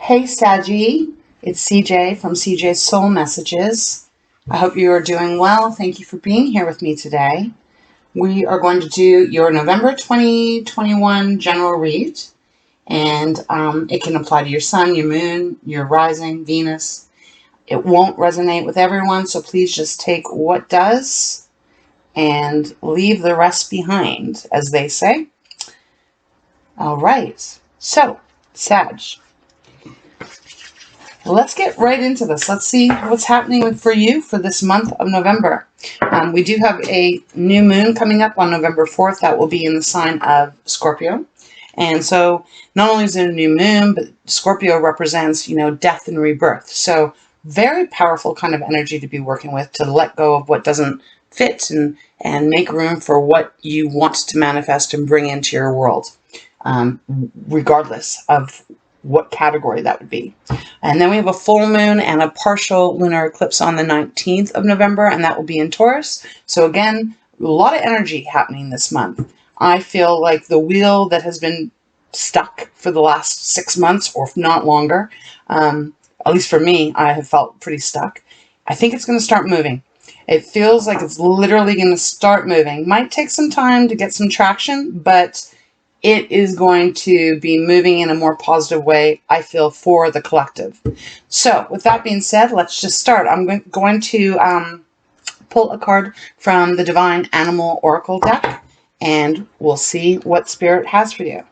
Hey Saggie, it's CJ from CJ's Soul Messages. I hope you are doing well. Thank you for being here with me today. We are going to do your November 2021 general read, and it can apply to your sun, your moon, your rising, Venus. It won't resonate with everyone, so please just take what does and leave the rest behind, as they say. All right, so Sag. Let's get right into this. Let's see what's happening for you for this month of November. We do have a new moon coming up on November 4th. That will be in the sign of Scorpio. And so not only is it a new moon, but Scorpio represents, death and rebirth. So very powerful kind of energy to be working with, to let go of what doesn't fit and make room for what you want to manifest and bring into your world, regardless of what category that would be. And then we have a full moon and a partial lunar eclipse on the 19th of November, and that will be in Taurus. So again, a lot of energy happening this month. I feel like the wheel that has been stuck for the last 6 months, or if not longer, at least for me, I have felt pretty stuck. I think it's going to start moving. It feels like it's literally going to start moving. Might take some time to get some traction, but it is going to be moving in a more positive way, I feel, for the collective. So with that being said, let's just start. I'm going to pull a card from the Divine Animal Oracle deck, and we'll see what Spirit has for you.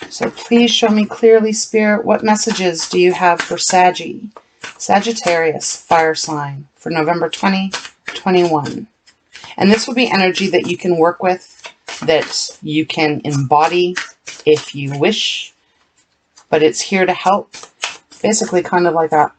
So please show me clearly, Spirit, what messages do you have for Saggie, Sagittarius, fire sign, for November 2021. And this will be energy that you can work with, that you can embody if you wish, but it's here to help. Basically kind of like an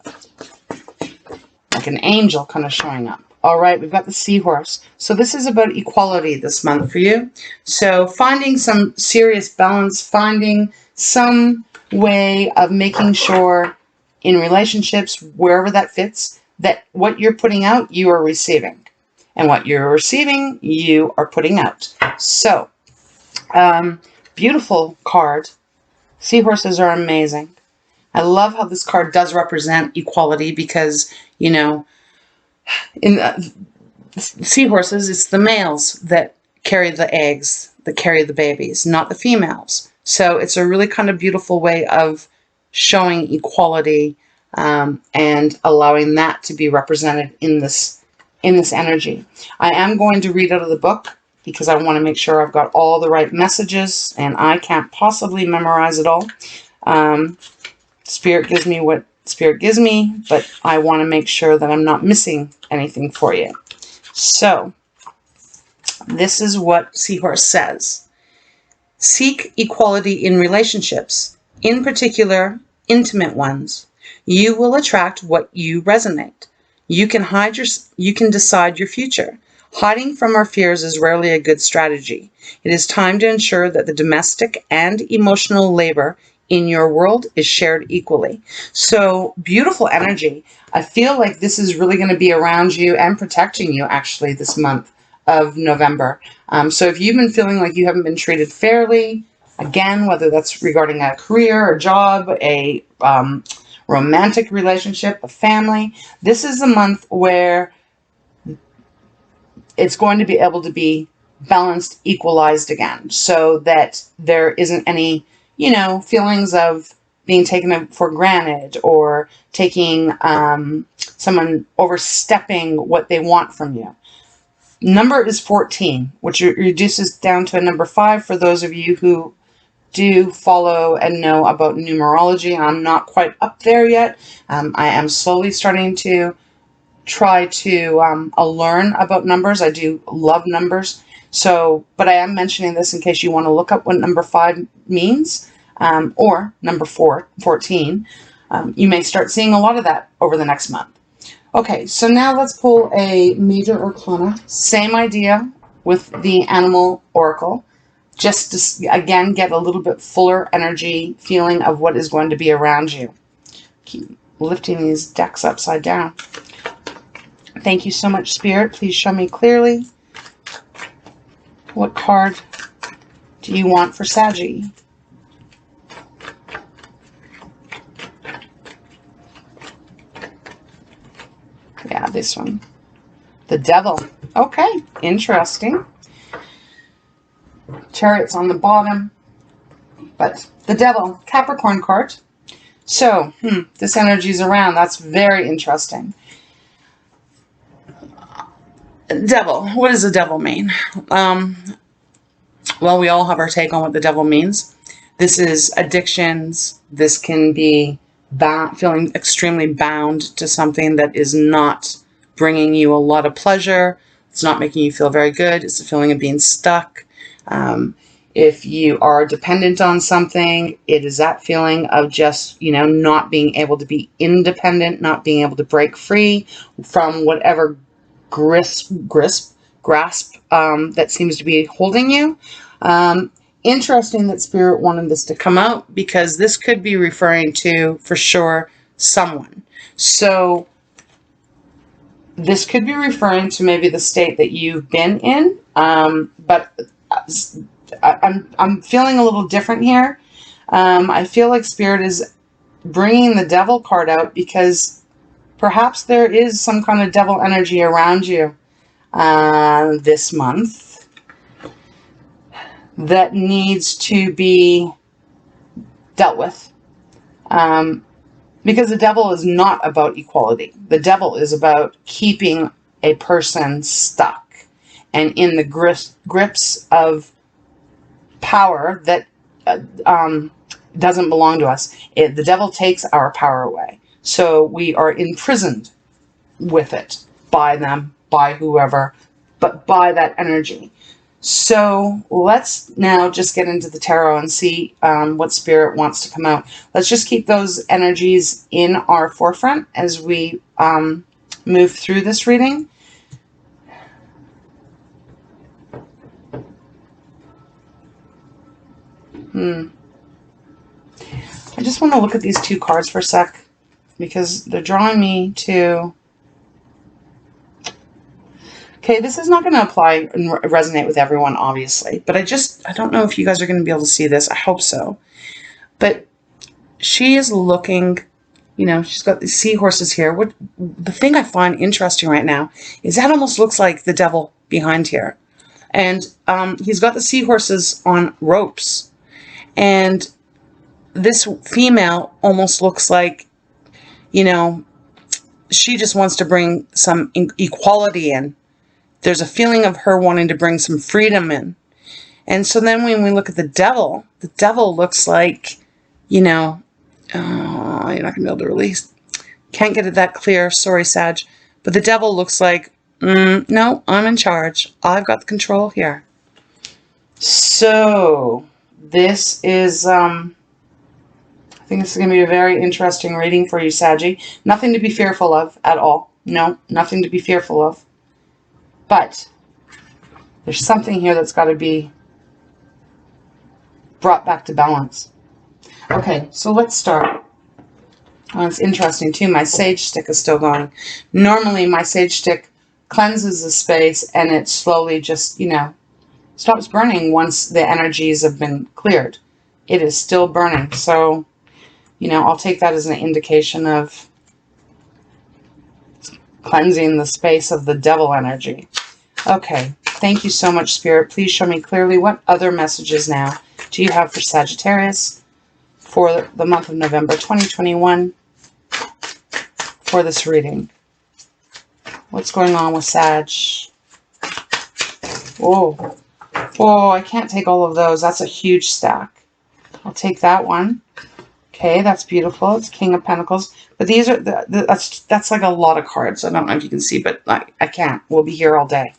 angel kind of showing up. All right, we've got the seahorse. So this is about equality this month for you. So finding some serious balance, finding some way of making sure in relationships, wherever that fits, that what you're putting out, you are receiving. And what you're receiving, you are putting out. So, beautiful card. Seahorses are amazing. I love how this card does represent equality because, in seahorses, it's the males that carry the eggs, that carry the babies, not the females. So it's a really kind of beautiful way of showing equality and allowing that to be represented in this energy. I am going to read out of the book because I want to make sure I've got all the right messages, and I can't possibly memorize it all. Spirit gives me what Spirit gives me, but I want to make sure that I'm not missing anything for you. So, this is what Seahorse says. Seek equality in relationships, in particular, intimate ones. You will attract what you resonate. You can decide your future. Hiding from our fears is rarely a good strategy. It is time to ensure that the domestic and emotional labor in your world is shared equally. So beautiful energy. I feel like this is really going to be around you and protecting you actually this month of November. So if you've been feeling like you haven't been treated fairly, again, whether that's regarding a career, a job, a romantic relationship, a family, this is a month where it's going to be able to be balanced, equalized again, so that there isn't any, feelings of being taken for granted or taking someone overstepping what they want from you. Number is 14, which reduces down to a number 5 for those of you who do follow and know about numerology. I'm not quite up there yet. I am slowly starting to try to learn about numbers. I do love numbers. So, but I am mentioning this in case you want to look up what number 5 means, or number 14. You may start seeing a lot of that over the next month. Okay, so now let's pull a major arcana. Same idea with the animal oracle. Just to, again, get a little bit fuller energy feeling of what is going to be around you. Keep lifting these decks upside down. Thank you so much, Spirit. Please show me clearly. What card do you want for Saggie? this one. The Devil. Okay, interesting. Chariot's on the bottom. But the Devil, Capricorn card. So, this energy's around. That's very interesting. Devil. What does the Devil mean? Well, we all have our take on what the Devil means. This is addictions. This can be feeling extremely bound to something that is not bringing you a lot of pleasure. It's not making you feel very good. It's a feeling of being stuck. If you are dependent on something, it is that feeling of just, you know, not being able to be independent, not being able to break free from whatever grasp that seems to be holding you. Interesting that Spirit wanted this to come out, because this could be referring to, for sure, someone. So this could be referring to maybe the state that you've been in, but I'm feeling a little different here. I feel like Spirit is bringing the Devil card out because perhaps there is some kind of devil energy around you this month that needs to be dealt with. Because the Devil is not about equality. The Devil is about keeping a person stuck and in the grips of power that doesn't belong to us. The Devil takes our power away. So we are imprisoned with it, by them, by whoever, but by that energy. So let's now just get into the tarot and see what Spirit wants to come out. Let's just keep those energies in our forefront as we move through this reading. I just want to look at these two cards for a sec, because they're drawing me to... Okay, this is not going to apply and resonate with everyone, obviously, but I don't know if you guys are going to be able to see this. I hope so. But she is looking, you know, she's got these seahorses here. The thing I find interesting right now is that almost looks like the Devil behind here. And he's got the seahorses on ropes. And this female almost looks like, you know, she just wants to bring some equality in. There's a feeling of her wanting to bring some freedom in. And so then when we look at the Devil looks like, you know, you're not going to be able to release. Can't get it that clear. Sorry, Sag. But the Devil looks like, no, I'm in charge. I've got the control here. So this is, I think this is going to be a very interesting reading for you, Saggie. Nothing to be fearful of at all. No, nothing to be fearful of. But there's something here that's got to be brought back to balance. Okay, so let's start. Oh, it's interesting too. My sage stick is still going. Normally my sage stick cleanses the space and it slowly just, you know, stops burning once the energies have been cleared. It is still burning. So, you know, I'll take that as an indication of cleansing the space of the Devil energy. Okay, thank you so much, Spirit. Please show me clearly what other messages now do you have for Sagittarius for the month of November 2021 for this reading. What's going on with Sag? Whoa. Whoa, I can't take all of those. That's a huge stack. I'll take that one. Okay, that's beautiful. It's King of Pentacles. But these are, that's like a lot of cards. I don't know if you can see, but I can't. We'll be here all day.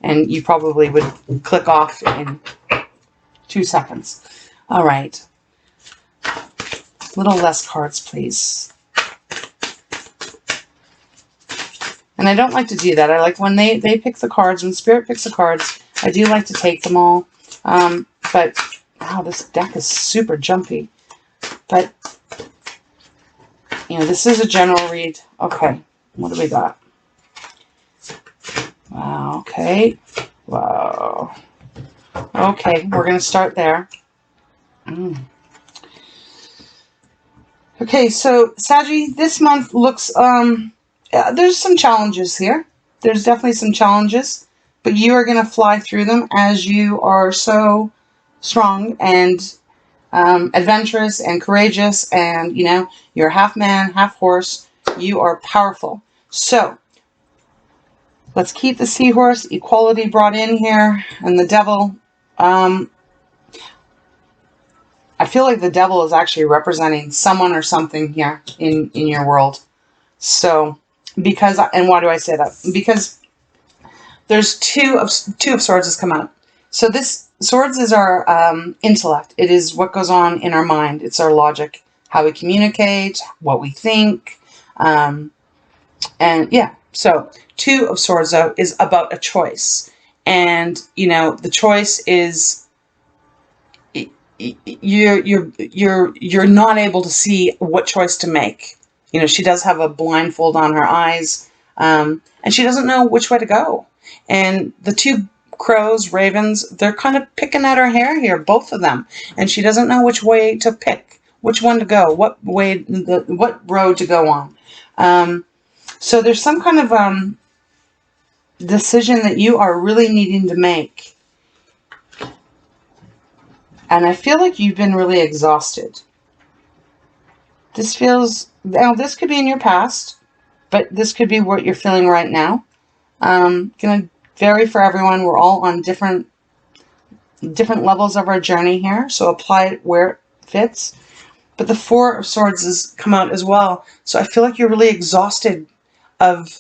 And you probably would click off in 2 seconds. All right. A little less cards, please. And I don't like to do that. I like when they pick the cards, when Spirit picks the cards, I do like to take them all. But, wow, this deck is super jumpy. But, you know, this is a general read. Okay, what do we got? Wow, okay. Wow. Okay, we're going to start there. Okay, so, Saggie, this month looks, there's some challenges here. There's definitely some challenges, but you are going to fly through them as you are so strong and adventurous and courageous, and, you know, you're half man, half horse. You are powerful. So let's keep the seahorse equality brought in here, and the devil. I feel like the devil is actually representing someone or something here in your world. So, because, and why do I say that? Because there's two of swords has come out. So this swords is our intellect. It is what goes on in our mind. It's our logic, how we communicate, what we think, and yeah. So two of swords though is about a choice, and you know the choice is you're not able to see what choice to make. You know, she does have a blindfold on her eyes, and she doesn't know which way to go. And the two crows, ravens, they're kind of picking at her hair here, both of them, and she doesn't know which way to pick, which one to go, what road to go on. So there's some kind of decision that you are really needing to make. And I feel like you've been really exhausted. This feels, now this could be in your past, but this could be what you're feeling right now. Gonna vary for everyone. We're all on different levels of our journey here, so apply it where it fits. But the Four of Swords has come out as well. So I feel like you're really exhausted of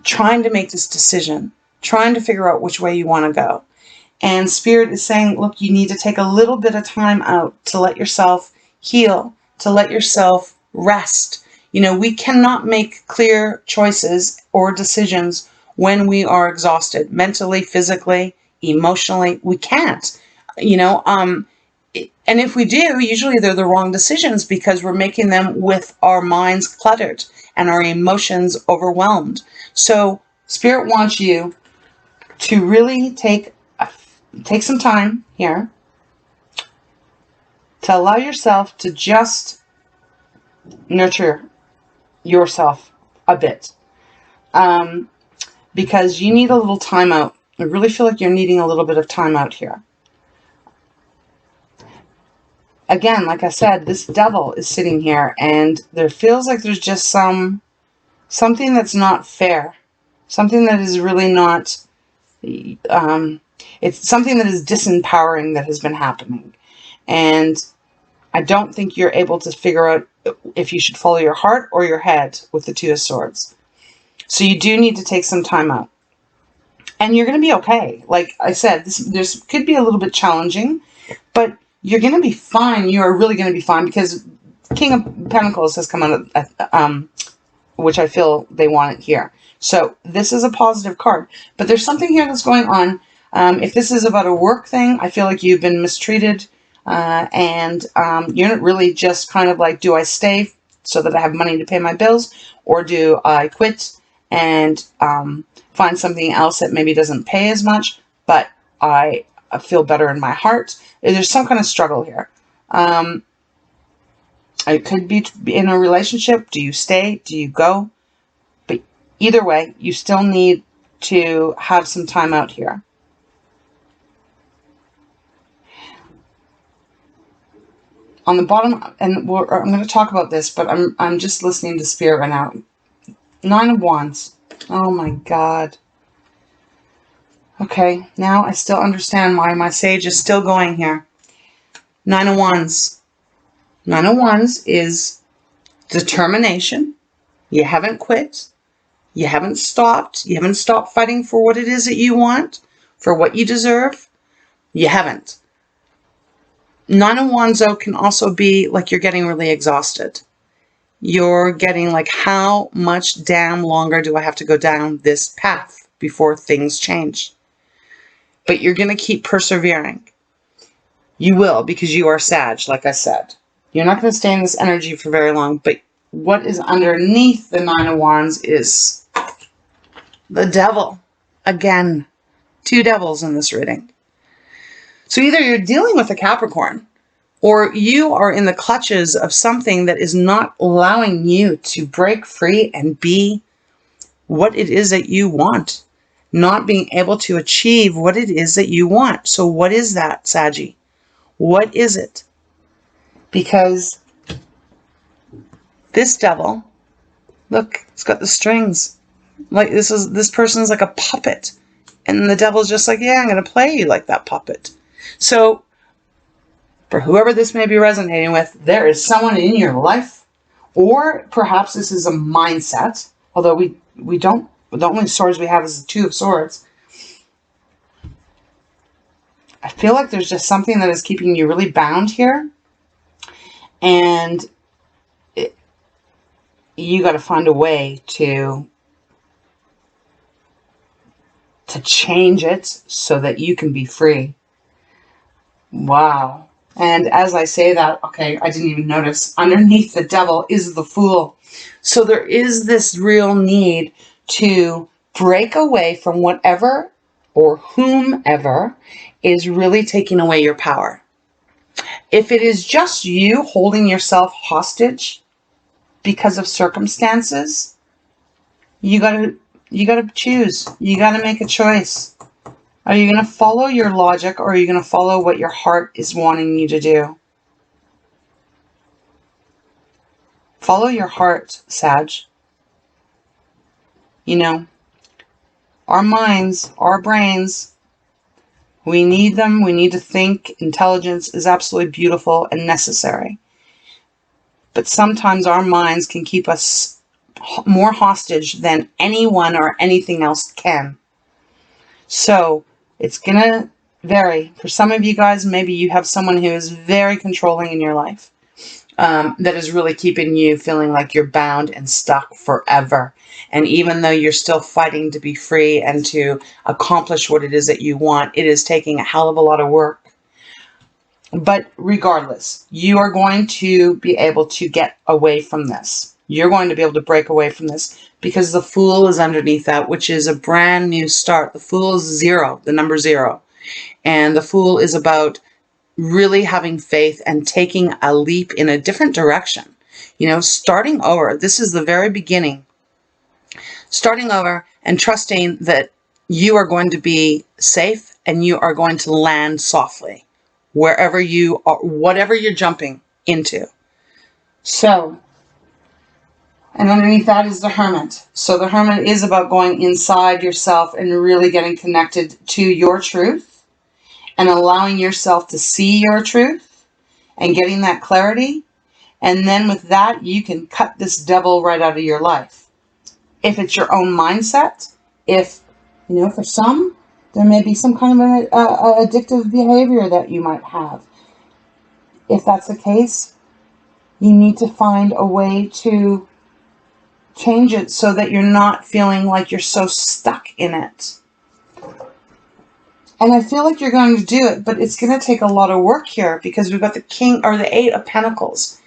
trying to make this decision, trying to figure out which way you want to go. And Spirit is saying, look, you need to take a little bit of time out to let yourself heal, to let yourself rest. You know, we cannot make clear choices or decisions when we are exhausted, mentally, physically, emotionally. We can't, you know, and if we do, usually they're the wrong decisions because we're making them with our minds cluttered and our emotions overwhelmed. So Spirit wants you to really take some time here to allow yourself to just nurture yourself a bit. Because you need a little time out. I really feel like you're needing a little bit of time out here. Again, like I said, this devil is sitting here, and there feels like there's just something that's not fair. Something that is really not, it's something that is disempowering that has been happening. And I don't think you're able to figure out if you should follow your heart or your head with the Two of Swords. So you do need to take some time out. And you're going to be okay. Like I said, this could be a little bit challenging, but you're going to be fine. You are really going to be fine because King of Pentacles has come out, which I feel they want it here. So this is a positive card. But there's something here that's going on. If this is about a work thing, I feel like you've been mistreated. And you're not really just kind of like, do I stay so that I have money to pay my bills? Or do I quit and find something else that maybe doesn't pay as much, but I feel better in my heart? There's some kind of struggle here. It could be in a relationship. Do you stay? Do you go? But either way, you still need to have some time out here. On the bottom, and I'm going to talk about this, but I'm just listening to Spirit right now. 9 of Wands. Oh my God. Okay, now I still understand why my Sage is still going here. 9 of Wands. 9 of Wands is determination. You haven't quit. You haven't stopped. You haven't stopped fighting for what it is that you want, for what you deserve. You haven't. 9 of Wands, though, can also be like you're getting really exhausted. You're getting like, how much damn longer do I have to go down this path before things change? But you're going to keep persevering. You will, because you are Sag, like I said. You're not going to stay in this energy for very long, but what is underneath the 9 of Wands is the devil. Again, 2 devils in this reading. So either you're dealing with a Capricorn, or you are in the clutches of something that is not allowing you to break free and be what it is that you want, not being able to achieve what it is that you want. So what is that, Saggie? What is it? Because this devil, look, it's got the strings. Like this person's like a puppet. And the devil's just like, yeah, I'm going to play you like that puppet. So for whoever this may be resonating with, there is someone in your life, or perhaps this is a mindset, although we don't, the only swords we have is the Two of Swords. I feel like there's just something that is keeping you really bound here. And you got to find a way to change it so that you can be free. Wow. And as I say that, okay, I didn't even notice, underneath the devil is the Fool. So there is this real need to break away from whatever or whomever is really taking away your power. If it is just you holding yourself hostage because of circumstances, you gotta choose. You gotta make a choice. Are you going to follow your logic, or are you going to follow what your heart is wanting you to do? Follow your heart, Sag. You know, our minds, our brains, we need them. We need to think. Intelligence is absolutely beautiful and necessary. But sometimes our minds can keep us more hostage than anyone or anything else can. So it's going to vary. For some of you guys, maybe you have someone who is very controlling in your life, that is really keeping you feeling like you're bound and stuck forever. And even though you're still fighting to be free and to accomplish what it is that you want, it is taking a hell of a lot of work. But regardless, you are going to be able to get away from this. You're going to be able to break away from this because the Fool is underneath that, which is a brand new start. The Fool is 0, the number 0. And the Fool is about really having faith and taking a leap in a different direction. You know, starting over. This is the very beginning. Starting over and trusting that you are going to be safe and you are going to land softly wherever you are, whatever you're jumping into. So, and underneath that is the Hermit. So the Hermit is about going inside yourself and really getting connected to your truth and allowing yourself to see your truth and getting that clarity. And then with that, you can cut this devil right out of your life. If it's your own mindset, if, you know, for some, there may be some kind of an addictive behavior that you might have. If that's the case, you need to find a way to change it so that you're not feeling like you're so stuck in it. And I feel like you're going to do it, but it's going to take a lot of work here because we've got the King or the 8 of Pentacles.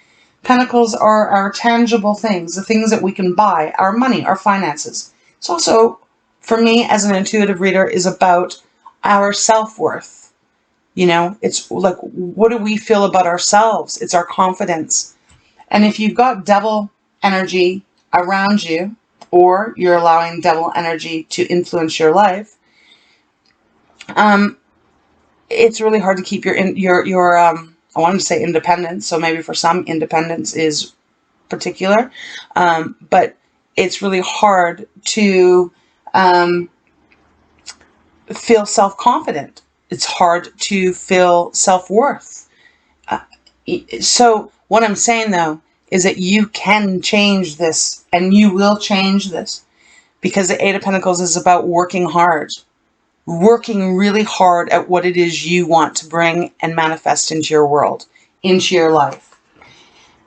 Pentacles are our tangible things, the things that we can buy, our money, our finances. It's also, for me as an intuitive reader, is about our self-worth. You know, it's like, what do we feel about ourselves? It's our confidence. And if you've got devil energy around you, or you're allowing devil energy to influence your life, it's really hard to keep your I wanted to say independence, so maybe for some independence is particular, but it's really hard to feel self-confident. It's hard to feel self-worth. So what I'm saying, though, is that you can change this, and you will change this, because the 8 of Pentacles is about working hard. Working really hard at what it is you want to bring and manifest into your world, into your life.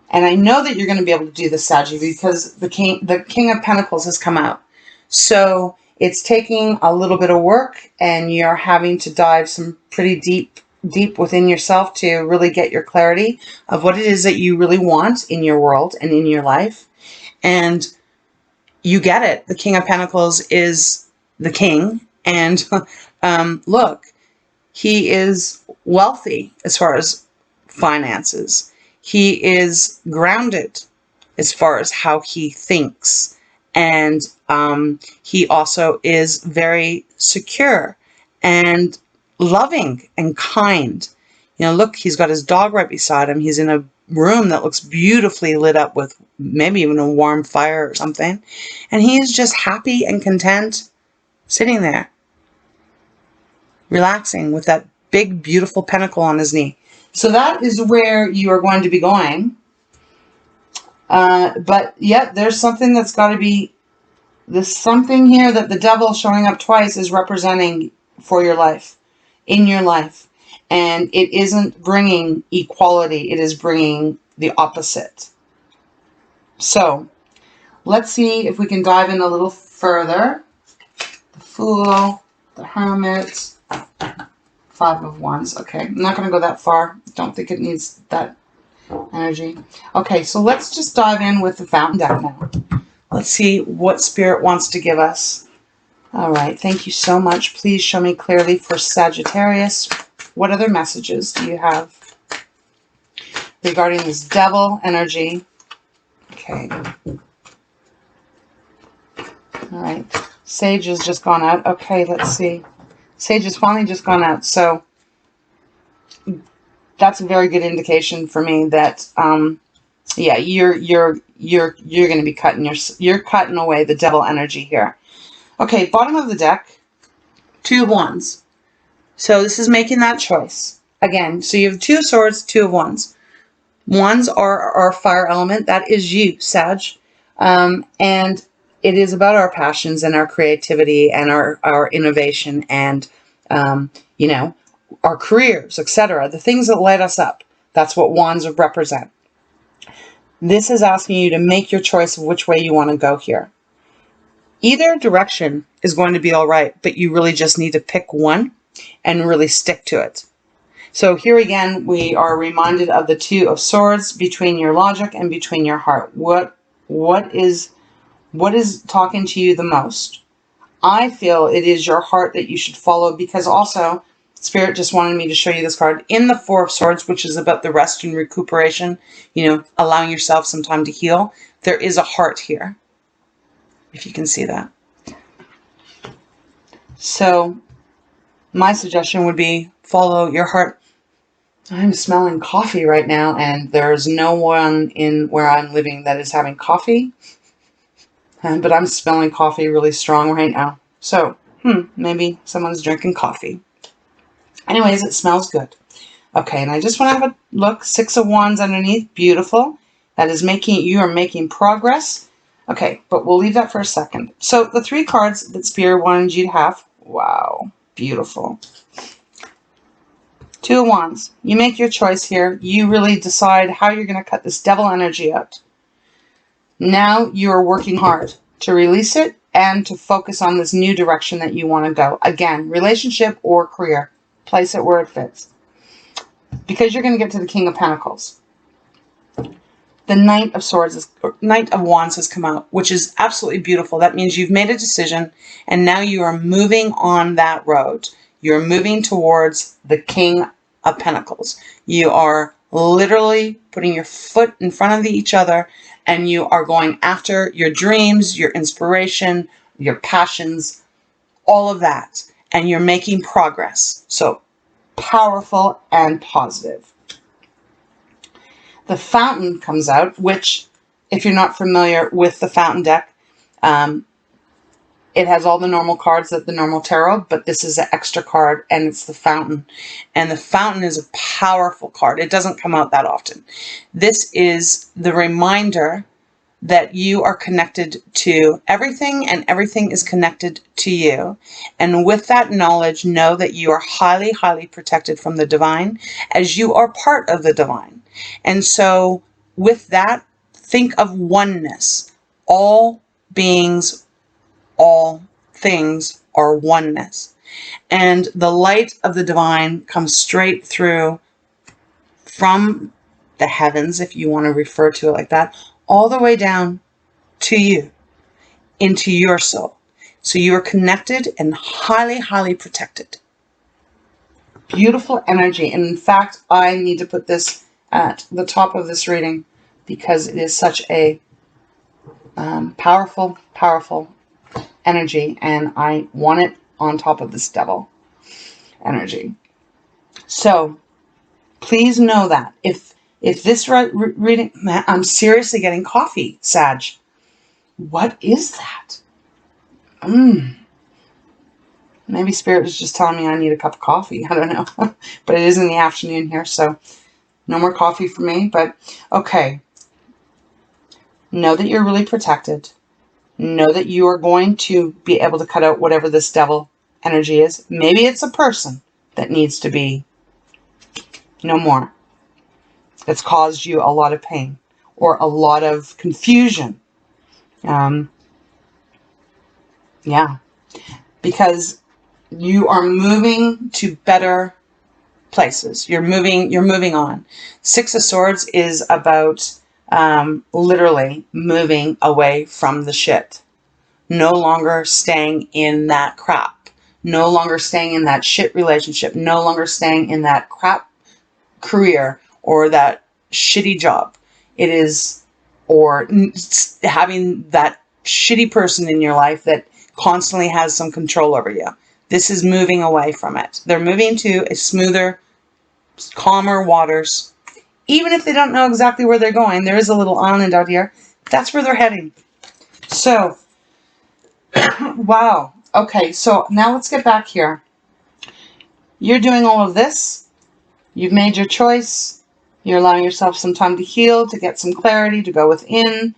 And I know that you're going to be able to do this, Saggie, because the King of Pentacles has come out. So it's taking a little bit of work, and you're having to dive some pretty deep within yourself to really get your clarity of what it is that you really want in your world and in your life. And you get it. The King of Pentacles is the king. And look, he is wealthy as far as finances. He is grounded as far as how he thinks. And he also is very secure and loving and kind. You know, look, he's got his dog right beside him. He's in a room that looks beautifully lit up with maybe even a warm fire or something. And he's just happy and content sitting there, relaxing with that big, beautiful pentacle on his knee. So that is where you are going to be going. But yet there's something that's got to be, there's something here that the devil showing up twice is representing for your life, in your life. And it isn't bringing equality. It is bringing the opposite. So let's see if we can dive in a little further. The Fool, the Hermit, Five of Wands. Okay, I'm not going to go that far. Don't think it needs that energy. Okay, so let's just dive in with the Fountain deck now. Let's see what Spirit wants to give us. All right, thank you so much. Please show me clearly for Sagittarius. What other messages do you have regarding this devil energy? Okay. All right. Sage has just gone out. Okay, let's see. Sage has finally just gone out. So that's a very good indication for me that yeah, you're going to be you're cutting away the devil energy here. Okay, bottom of the deck, Two of Wands. So this is making that choice. Again, so you have Two of Swords, Two of Wands. Wands are our fire element. That is you, Sag. And it is about our passions and our creativity and our innovation and, you know, our careers, etc. The things that light us up. That's what Wands represent. This is asking you to make your choice of which way you want to go here. Either direction is going to be all right, but you really just need to pick one and really stick to it. So here again, we are reminded of the Two of Swords between your logic and between your heart. What is talking to you the most? I feel it is your heart that you should follow, because also Spirit just wanted me to show you this card in the Four of Swords, which is about the rest and recuperation, you know, allowing yourself some time to heal. There is a heart here, if you can see that. So my suggestion would be follow your heart. I'm smelling coffee right now, and there's no one in where I'm living that is having coffee. But I'm smelling coffee really strong right now. So, maybe someone's drinking coffee. Anyways, it smells good. Okay, and I just want to have a look. Six of Wands underneath. Beautiful. That is making, you are making progress. Okay, but we'll leave that for a second. So, the three cards that Spirit wanted you to have. Wow. Beautiful. Two of Wands. You make your choice here. You really decide how you're going to cut this devil energy out. Now you are working hard to release it and to focus on this new direction that you want to go. Again, relationship or career. Place it where it fits. Because you're going to get to the King of Pentacles. The Knight of Wands has come out, which is absolutely beautiful. That means you've made a decision and now you are moving on that road. You're moving towards the King of Pentacles. You are literally putting your foot in front of each other, and you are going after your dreams, your inspiration, your passions, all of that. And you're making progress. So powerful and positive. The Fountain comes out, which, if you're not familiar with the Fountain deck, it has all the normal cards that the normal tarot, but this is an extra card, and it's the Fountain. And the Fountain is a powerful card. It doesn't come out that often. This is the reminder that you are connected to everything, and everything is connected to you. And with that knowledge, know that you are highly, highly protected from the divine, as you are part of the divine. And so with that, think of oneness. All beings, all things are oneness. And the light of the divine comes straight through from the heavens, if you want to refer to it like that, all the way down to you, into your soul. So you are connected and highly, highly protected. Beautiful energy. And in fact, I need to put this at the top of this reading because it is such a powerful, powerful energy. And I want it on top of this devil energy. So please know that if this reading, man, I'm seriously getting coffee, Sag. What is that? Maybe Spirit was just telling me I need a cup of coffee. I don't know. But it is in the afternoon here, so no more coffee for me. But okay. Know that you're really protected. Know that you are going to be able to cut out whatever this devil energy is. Maybe it's a person that needs to be no more. It's caused you a lot of pain or a lot of confusion. Yeah. Because you are moving to better places. You're moving on. Six of Swords is about literally moving away from the shit. No longer staying in that crap. No longer staying in that shit relationship. No longer staying in that crap career or that shitty job. It is, or having that shitty person in your life that constantly has some control over you. This is moving away from it. They're moving to a smoother, calmer waters. Even if they don't know exactly where they're going, there is a little island out here. That's where they're heading. So, wow. Okay, so now let's get back here. You're doing all of this. You've made your choice. You're allowing yourself some time to heal, to get some clarity, to go within.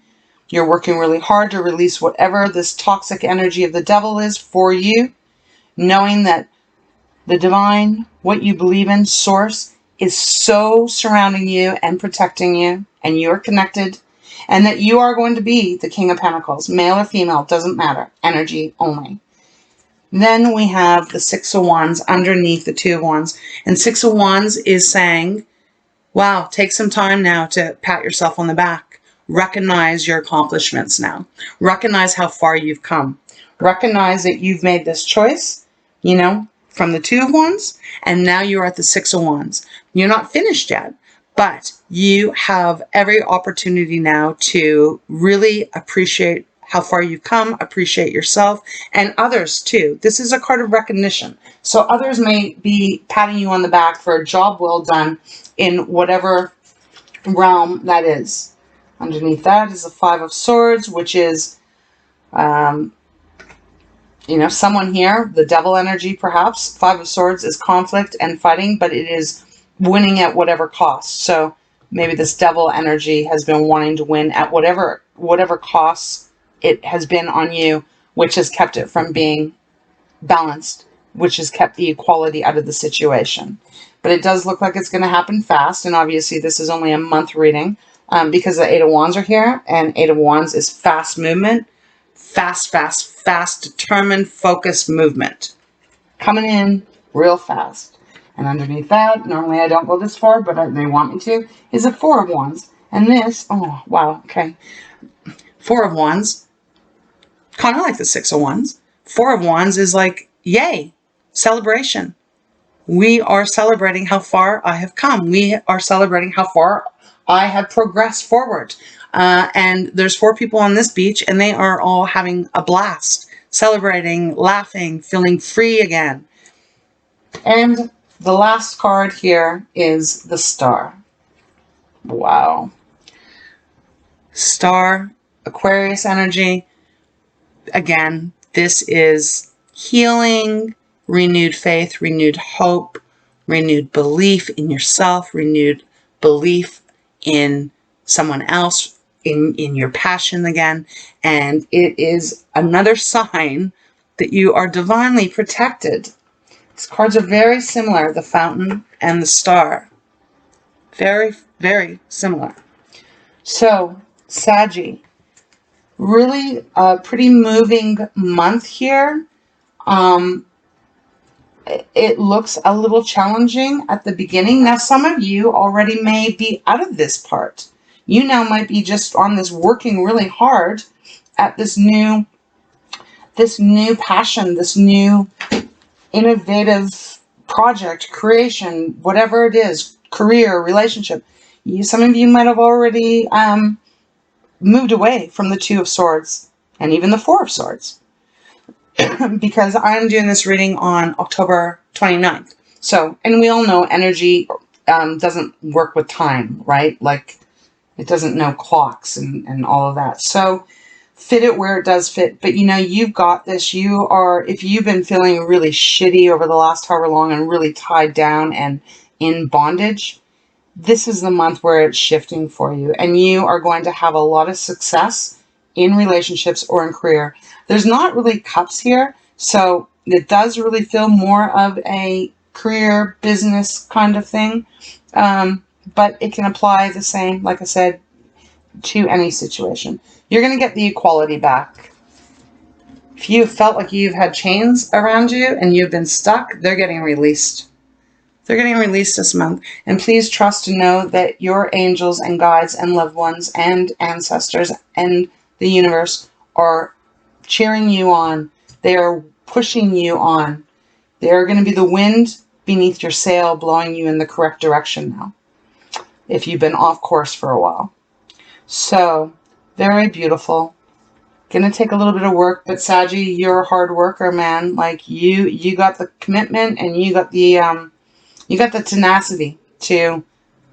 You're working really hard to release whatever this toxic energy of the devil is for you, knowing that the divine, what you believe in, source, is so surrounding you and protecting you, and you're connected, and that you are going to be the King of Pentacles, male or female, doesn't matter, energy only. Then we have the Six of Wands underneath the Two of Wands, and Six of Wands is saying, wow, take some time now to pat yourself on the back. Recognize your accomplishments now. Recognize how far you've come. Recognize that you've made this choice, you know, from the Two of Wands, and now you're at the Six of Wands. You're not finished yet, but you have every opportunity now to really appreciate how far you've come, appreciate yourself, and others too. This is a card of recognition. So others may be patting you on the back for a job well done in whatever realm that is. Underneath that is the Five of Swords, which is, you know, someone here, the devil energy perhaps. Five of Swords is conflict and fighting, but it is winning at whatever cost. So maybe this devil energy has been wanting to win at whatever costs it has been on you, which has kept it from being balanced, which has kept the equality out of the situation. But it does look like it's going to happen fast, and obviously this is only a month reading because the Eight of Wands are here, and Eight of Wands is fast movement, fast, determined, focused movement. Coming in real fast. And underneath that, normally I don't go this far, but they want me to, is a Four of Wands. And this, oh, wow, okay. Four of Wands, kind of like the Six of Wands. Four of Wands is like, yay, celebration. We are celebrating how far I have come. We are celebrating how far I have progressed forward. And there's 4 people on this beach, and they are all having a blast, celebrating, laughing, feeling free again. And the last card here is the Star. Wow. Star, Aquarius energy. Again, this is healing, renewed faith, renewed hope, renewed belief in yourself, renewed belief in someone else, in your passion again. And it is another sign that you are divinely protected. These cards are very similar, the Fountain and the Star. Very, very similar. So, Saggie, really a pretty moving month here. It looks a little challenging at the beginning. Now, some of you already may be out of this part. You now might be just on this working really hard at this new passion, this new innovative project, creation, whatever it is, career, relationship. Some of you might have already moved away from the Two of Swords and even the Four of Swords. Because I'm doing this reading on October 29th. So, and we all know energy doesn't work with time, right? Like, it doesn't know clocks and all of that. So, fit it where it does fit. But, you know, you've got this. You are, if you've been feeling really shitty over the last however long and really tied down and in bondage, this is the month where it's shifting for you. And you are going to have a lot of success in relationships or in career. There's not really cups here, so it does really feel more of a career, business kind of thing. But it can apply the same, like I said, to any situation. You're going to get the equality back. If you felt like you've had chains around you and you've been stuck, they're getting released. They're getting released this month. And please trust to know that your angels and guides and loved ones and ancestors and the universe are cheering you on. They are pushing you on. They are going to be the wind beneath your sail, blowing you in the correct direction now, if you've been off course for a while. So, very beautiful. Going to take a little bit of work, but Saggie, you're a hard worker, man. Like, you got the commitment and you got the tenacity to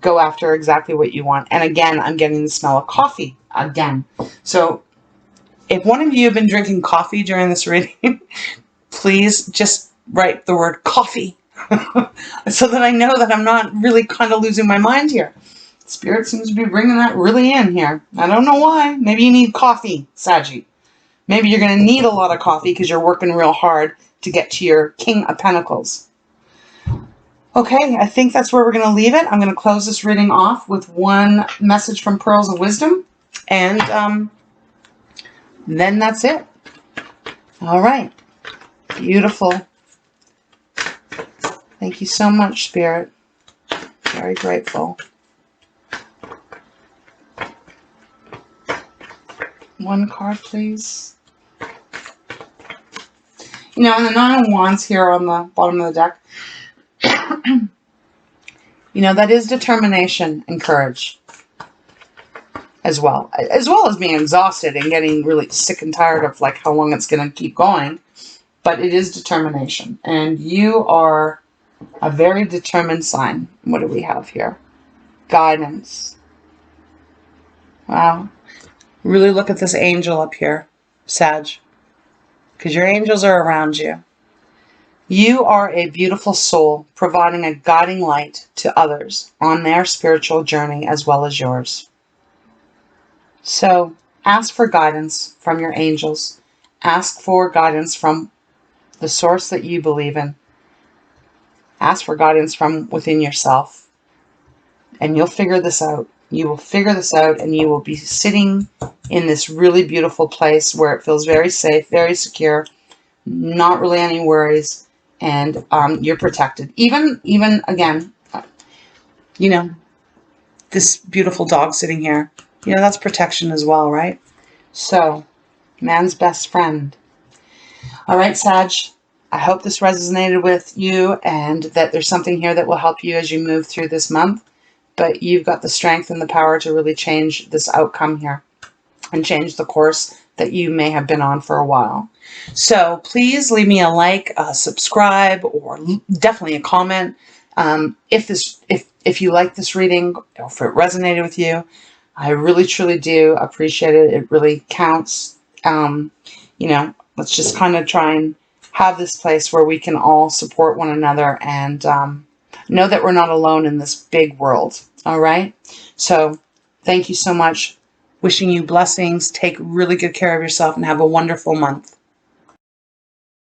go after exactly what you want. And again, I'm getting the smell of coffee again. So if one of you have been drinking coffee during this reading, please just write the word coffee so that I know that I'm not really kind of losing my mind here. Spirit seems to be bringing that really in here. I don't know why. Maybe you need coffee, Saggie. Maybe you're going to need a lot of coffee because you're working real hard to get to your King of Pentacles. Okay, I think that's where we're going to leave it. I'm going to close this reading off with one message from Pearls of Wisdom. And then that's it. All right. Beautiful. Thank you so much, Spirit. Very grateful. One card, please. You know, and the Nine of Wands here on the bottom of the deck, you know, that is determination and courage as well as being exhausted and getting really sick and tired of like how long it's going to keep going. But it is determination, and you are a very determined sign. What do we have here? Guidance. Wow. Really look at this angel up here, Sag, because your angels are around you. You are a beautiful soul, providing a guiding light to others on their spiritual journey as well as yours. So ask for guidance from your angels. Ask for guidance from the source that you believe in. Ask for guidance from within yourself. And you'll figure this out. You will figure this out, and you will be sitting in this really beautiful place where it feels very safe, very secure, not really any worries. And you're protected. Even again, you know, this beautiful dog sitting here, you know, that's protection as well, right? So, man's best friend. All right, Sag, I hope this resonated with you and that there's something here that will help you as you move through this month. But you've got the strength and the power to really change this outcome here and change the course that you may have been on for a while. So please leave me a like, subscribe, or definitely a comment. If you like this reading, or if it resonated with you, I really truly do appreciate it. It really counts. You know, let's just kind of try and have this place where we can all support one another and know that we're not alone in this big world. All right. So thank you so much. Wishing you blessings. Take really good care of yourself and have a wonderful month.